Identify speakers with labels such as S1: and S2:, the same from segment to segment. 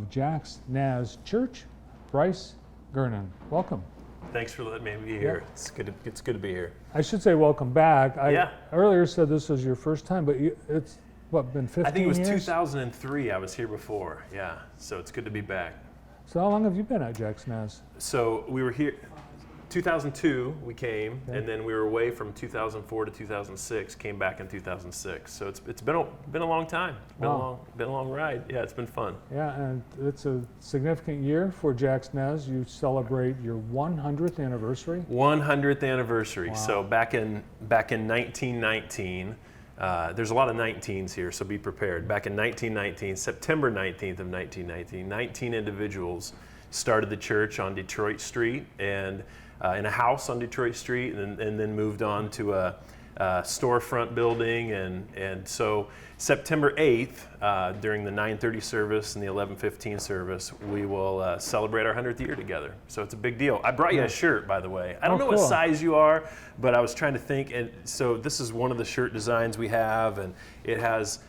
S1: of JaxNaz Church, Bryce Gernon. Welcome.
S2: Thanks for letting me be here.
S1: Yeah.
S2: It's good to be here.
S1: I should say welcome back. I
S2: Yeah.
S1: earlier said this was your first time, but it's, been 15 years?
S2: I think it was 2003 I was here before, yeah. So it's good to be back.
S1: So how long have you been at JaxNaz?
S2: So we were here, 2002 we came,
S1: Okay.
S2: and then we were away from 2004 to 2006, came back in 2006. So it's been a long time. It's been,
S1: Wow.
S2: been a long ride. Yeah, it's been fun.
S1: Yeah, and it's a significant year for JaxNaz. You celebrate your 100th anniversary.
S2: 100th anniversary.
S1: Wow.
S2: So back in 1919, there's a lot of 19s here, so be prepared. Back in 1919, September 19th of 1919, 19 individuals started the church on Detroit Street and in a house on Detroit Street, and then moved on to a storefront building. And so September 8th, during the 9:30 service and the 11:15 service, we will celebrate our 100th year together. So it's a big deal. I brought you a shirt, by the way. I don't know
S1: cool.
S2: what size you are, but I was trying to think. And so this is one of the shirt designs we have, and it has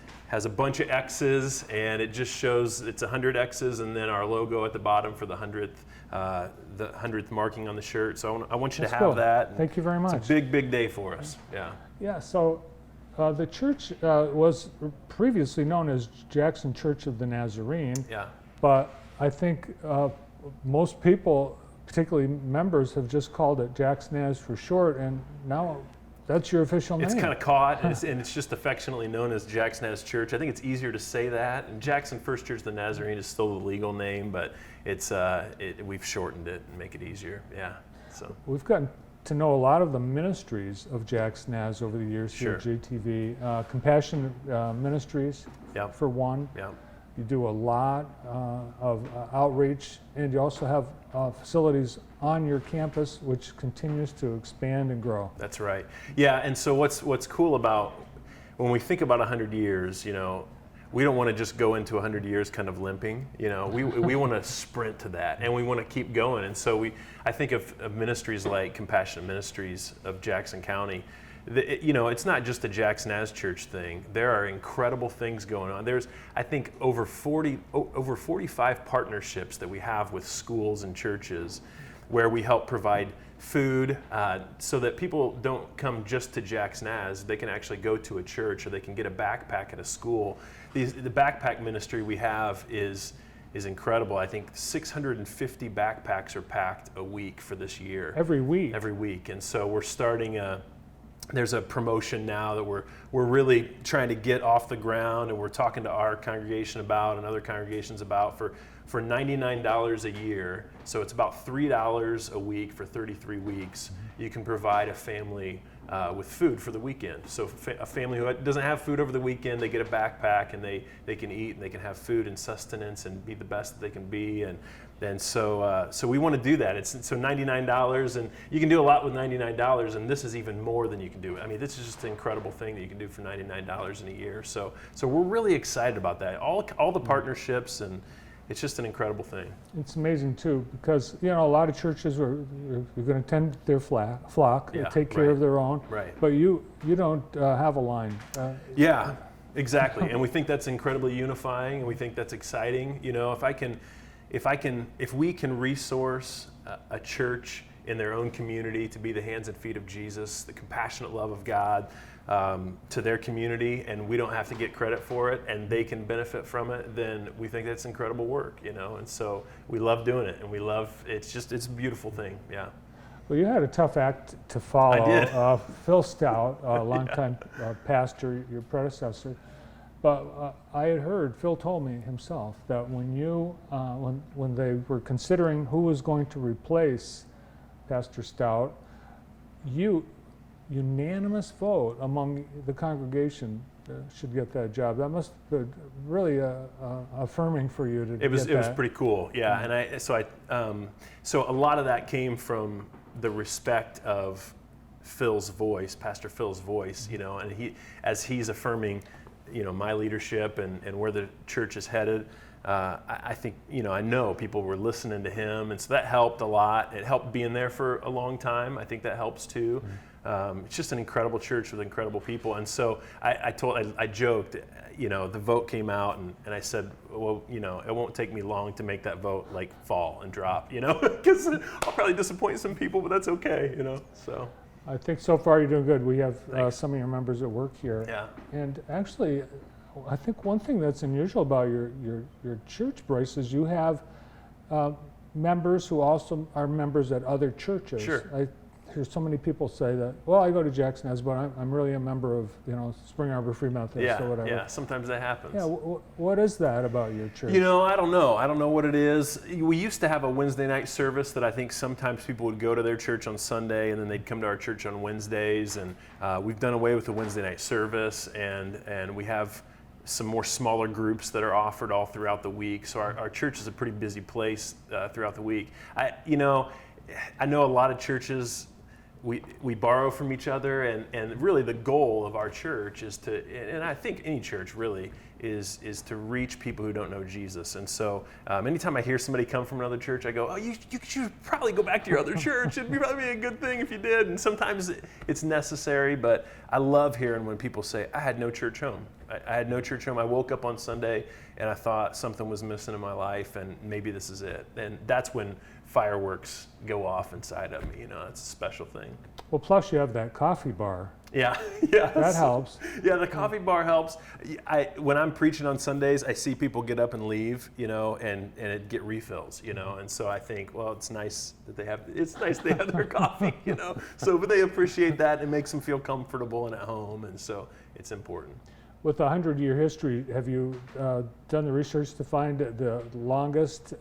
S2: a bunch of X's, and it just shows it's 100 X's, and then our logo at the bottom for the 100th marking on the shirt. So I want you
S1: That's
S2: to have
S1: cool.
S2: that.
S1: Thank you very much.
S2: It's a big, big day for us. Yeah.
S1: Yeah, so the church was previously known as Jackson Church of the Nazarene,
S2: Yeah.
S1: but I think most people, particularly members, have just called it JaxNaz for short, and now that's your official name.
S2: It's kind of caught, and it's just affectionately known as JaxNaz Church. I think it's easier to say that. And Jackson First Church of the Nazarene is still the legal name, but it's we've shortened it and make it easier. Yeah. So
S1: We've gotten to know a lot of the ministries of JaxNaz over the years
S2: Sure.
S1: here at JTV. Compassion Ministries,
S2: Yep.
S1: for one.
S2: yeah.
S1: You do a lot of outreach, and you also have facilities on your campus, which continues to expand and grow.
S2: That's right. Yeah, and so what's cool about when we think about 100 years, we don't want to just go into 100 years kind of limping. We want to sprint to that, and we want to keep going. And so I think of ministries like Compassion Ministries of Jackson County. It's not just a JaxNaz Church thing. There are incredible things going on. There's, I think, over 45 partnerships that we have with schools and churches where we help provide food so that people don't come just to JaxNaz. They can actually go to a church, or they can get a backpack at a school. The backpack ministry we have is incredible. I think 650 backpacks are packed a week for this year.
S1: Every week.
S2: Every week. And so we're starting there's a promotion now that we're really trying to get off the ground, and we're talking to our congregation about and other congregations about for $99 a year. So it's about $3 a week for 33 weeks. You can provide a family with food for the weekend. So a family who doesn't have food over the weekend, they get a backpack, and they can eat, and they can have food and sustenance and be the best that they can be. And so we want to do that. It's so $99, and you can do a lot with $99, and this is even more than you can do. I mean, this is just an incredible thing that you can do for $99 in a year. So we're really excited about that. All the partnerships, and it's just an incredible thing.
S1: It's amazing too, because a lot of churches are going to tend their flock,
S2: Yeah,
S1: take care of their own.
S2: Right.
S1: But you don't have a line.
S2: Yeah, exactly. And we think that's incredibly unifying, and we think that's exciting. If we can resource a church in their own community to be the hands and feet of Jesus, the compassionate love of God to their community, and we don't have to get credit for it, and they can benefit from it, then we think that's incredible work, And so we love doing it, and it's a beautiful thing, yeah.
S1: Well, you had a tough act to follow.
S2: I did.
S1: Phil Stout, a longtime pastor, your predecessor. But I had heard, Phil told me himself, that when they were considering who was going to replace Pastor Stout, unanimous vote among the congregation should get that job. That must be really affirming for you to
S2: It was
S1: get that.
S2: pretty cool, yeah. And so a lot of that came from the respect of Phil's voice, Pastor Phil's voice, and as he's affirming my leadership and where the church is headed. I think, I know people were listening to him, and so that helped a lot. It helped being there for a long time. I think that helps too. It's just an incredible church with incredible people. And so I joked, the vote came out, and I said, well, it won't take me long to make that vote like fall and drop, because I'll probably disappoint some people, but that's okay, so.
S1: I think so far you're doing good. We have
S2: Thanks.
S1: some of your members at work here.
S2: Yeah.
S1: And actually, I think one thing that's unusual about your church, Bryce, is you have members who also are members at other churches.
S2: Sure.
S1: I hear so many people say that, well, I go to JaxNaz, but I'm really a member of, Spring Arbor Free Methodist or whatever.
S2: Yeah, sometimes that happens.
S1: Yeah, what is that about your church?
S2: I don't know. I don't know what it is. We used to have a Wednesday night service that I think sometimes people would go to their church on Sunday and then they'd come to our church on Wednesdays. And we've done away with the Wednesday night service, and we have some more smaller groups that are offered all throughout the week. So our church is a pretty busy place throughout the week. I know a lot of churches, we borrow from each other, and really the goal of our church is to, and I think any church really, is to reach people who don't know Jesus. And so anytime I hear somebody come from another church, I go, oh, you should probably go back to your other church. It'd probably be a good thing if you did. And sometimes it's necessary, but I love hearing when people say, I had no church home. I had no church home. I woke up on Sunday and I thought something was missing in my life, and maybe this is it. And that's when fireworks go off inside of me. It's a special thing.
S1: Well, plus you have that coffee bar.
S2: Yeah.
S1: That helps.
S2: Yeah, the coffee bar helps. When I'm preaching on Sundays, I see people get up and leave, and get refills, and so I think, well, it's nice they have their coffee, so, but they appreciate that. It makes them feel comfortable and at home, and so it's important.
S1: With a 100-year history, have you done the research to find the longest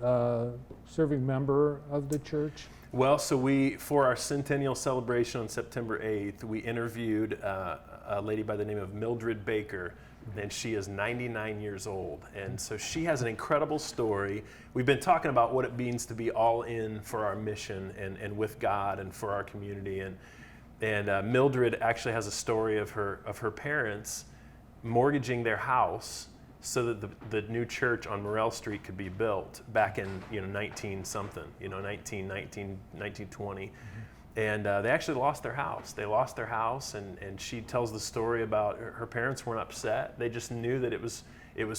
S1: serving member of the church?
S2: Well, so for our centennial celebration on September 8th, we interviewed a lady by the name of Mildred Baker, and she is 99 years old. And so she has an incredible story. We've been talking about what it means to be all in for our mission and with God and for our community. And Mildred actually has a story of her parents mortgaging their house so that the new church on Morrell Street could be built back in 19-something, 1920. And they actually lost their house. They lost their house, and she tells the story about her parents weren't upset. They just knew that it was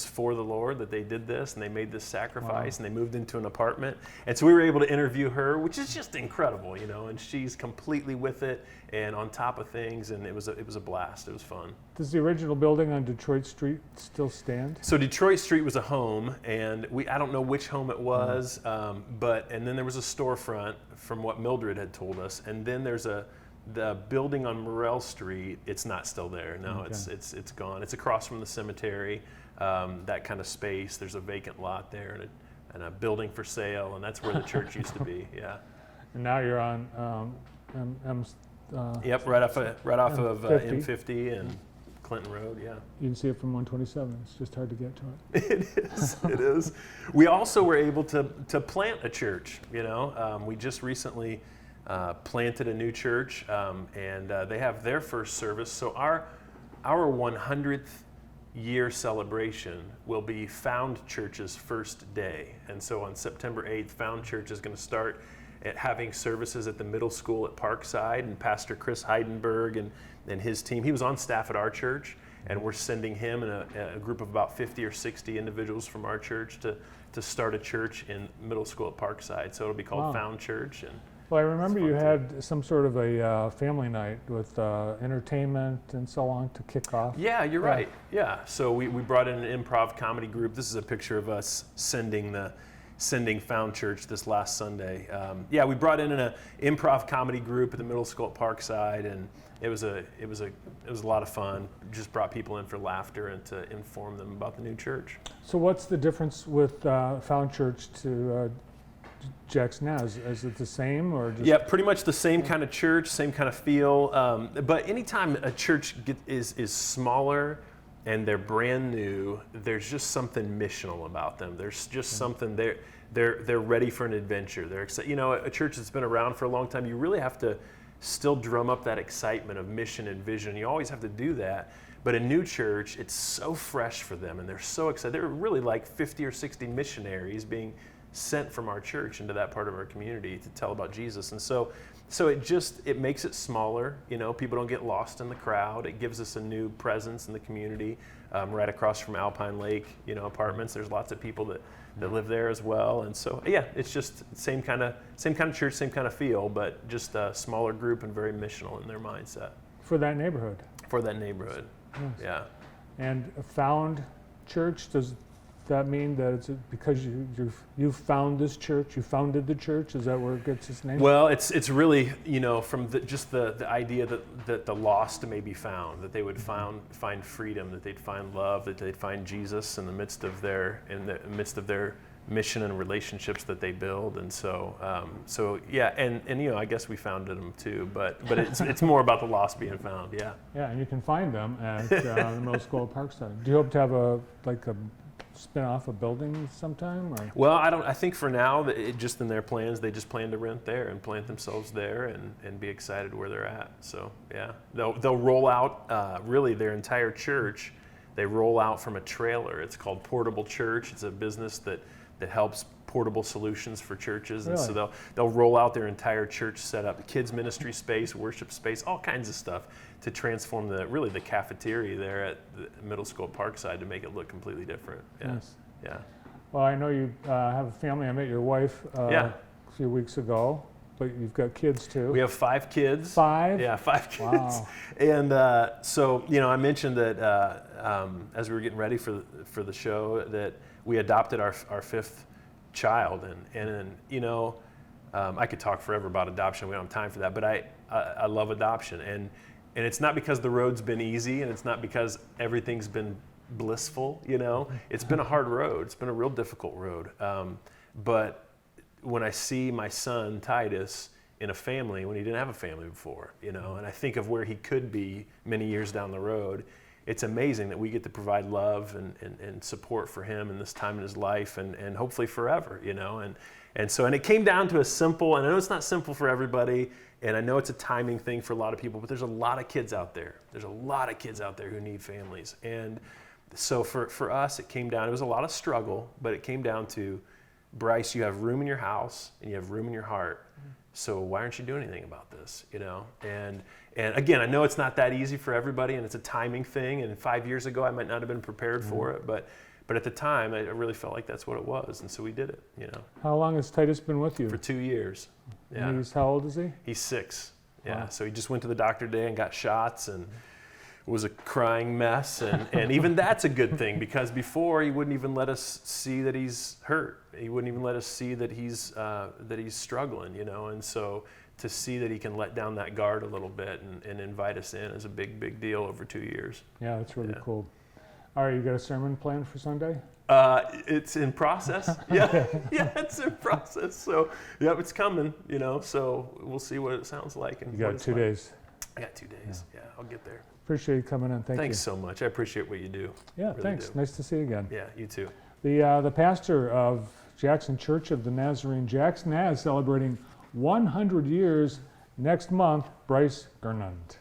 S2: for the Lord that they did this, and they made this sacrifice. Wow. And they moved into an apartment. And so we were able to interview her, which is just incredible, and she's completely with it and on top of things, and it was a blast. It was fun.
S1: Does the original building on Detroit Street still stand?
S2: So Detroit Street was a home, and I don't know which home it was, and then there was a storefront from what Mildred had told us, and then there's the building on Morrell Street. It's not still there. No, okay. It's gone. It's across from the cemetery. That kind of space. There's a vacant lot there and a building for sale, and that's where the church used to be. Yeah.
S1: And now you're on
S2: yep, right off of M50 and Clinton Road. Yeah.
S1: You can see it from 127. It's just hard to get to it.
S2: It is. It is. We also were able to plant a church. We just recently planted a new church, and they have their first service. So our 100th year celebration will be Found Church's first day. And so on September 8th, Found Church is going to start at having services at the middle school at Parkside, and Pastor Chris Heidenberg and his team, he was on staff at our church, and we're sending him and a group of about 50 or 60 individuals from our church to start a church in middle school at Parkside. So it'll be called Found Church. And
S1: well, I remember you had some sort of a family night with entertainment and so on to kick off.
S2: Yeah, you're right. Yeah, so we brought in an improv comedy group. This is a picture of us sending Found Church this last Sunday. We brought in an improv comedy group at the middle school at Parkside, and it was a lot of fun. Just brought people in for laughter and to inform them about the new church. So
S1: what's the difference with Found Church to JaxNaz? Is it the same or just?
S2: Yeah, pretty much the same kind of church, same kind of feel. But anytime a church is smaller and they're brand new, there's just something missional about them. There's just something they're ready for an adventure. They're excited. A church that's been around for a long time, you really have to still drum up that excitement of mission and vision. You always have to do that. But a new church, it's so fresh for them, and they're so excited. They're really like 50 or 60 missionaries being sent from our church into that part of our community to tell about Jesus. And so it makes it smaller. People don't get lost in the crowd. It gives us a new presence in the community. Right across from Alpine Lake, apartments. There's lots of people that live there as well. And so, yeah, it's just same kind of church, same kind of feel, but just a smaller group and very missional in their mindset.
S1: For that neighborhood.
S2: For that neighborhood,
S1: Yes.
S2: yeah.
S1: And a found church, does that mean that it's because you found this church, you founded the church? Is that where it gets its name?
S2: Well, it's really, from just the idea that the lost may be found, that they would find freedom, that they'd find love, that they'd find Jesus in the midst of their mission and relationships that they build. And so yeah, and I guess we founded them too, but it's more about the lost being found. Yeah.
S1: Yeah, and you can find them at the Middle School at Parkside. Do you hope to have a spin off a building sometime? Or?
S2: Well, I think for now, just in their plans, they just plan to rent there and plant themselves there and be excited where they're at. So yeah, they'll roll out really their entire church. They roll out from a trailer. It's called Portable Church. It's a business that helps portable solutions for churches.
S1: Really?
S2: And so they'll roll out their entire church setup, kids ministry space, worship space, all kinds of stuff to transform the cafeteria there at the Middle School at Parkside to make it look completely different. Yeah.
S1: Nice.
S2: Yeah.
S1: Well, I know you have a family. I met your wife
S2: Yeah.
S1: a few weeks ago, but you've got kids too.
S2: We have 5 kids.
S1: 5?
S2: Yeah, 5 kids.
S1: Wow.
S2: And so, I mentioned that as we were getting ready for the show that we adopted our 5th child, and I could talk forever about adoption. We don't have time for that, but I love adoption, and it's not because the road's been easy, and it's not because everything's been blissful. It's been a hard road. It's been a real difficult road. But when I see my son Titus in a family when he didn't have a family before, and I think of where he could be many years down the road, it's amazing that we get to provide love and support for him in this time in his life and hopefully forever, and it came down to a simple, and I know it's not simple for everybody, and I know it's a timing thing for a lot of people, but there's a lot of kids out there. There's a lot of kids out there who need families. And so for us, it was a lot of struggle, but it came down to, Bryce, you have room in your house and you have room in your heart. So why aren't you doing anything about this? And again, I know it's not that easy for everybody, and it's a timing thing. And 5 years ago, I might not have been prepared for it, but at the time, I really felt like that's what it was, and so we did it.
S1: How long has Titus been with you?
S2: For 2 years. Yeah.
S1: And how old is he?
S2: He's 6. Yeah.
S1: Wow.
S2: So he just went to the doctor today and got shots, and it was a crying mess. And even that's a good thing, because before he wouldn't even let us see that he's hurt. He wouldn't even let us see that he's struggling. And so to see that he can let down that guard a little bit and invite us in is a big, big deal over 2 years.
S1: Yeah, that's really cool. All right, you got a sermon planned for Sunday?
S2: It's in process. Yeah, it's in process. So, yeah, it's coming. So we'll see what it sounds like. And
S1: You got 2 days.
S2: I got 2 days. Yeah, I'll get there.
S1: Appreciate you coming in. Thanks
S2: so much. I appreciate what you do.
S1: Yeah,
S2: Really
S1: thanks.
S2: do.
S1: Nice to see you again.
S2: Yeah, you too.
S1: The pastor of Jackson Church of the Nazarene, JaxNaz, celebrating 100 years next month, Bryce Gernand.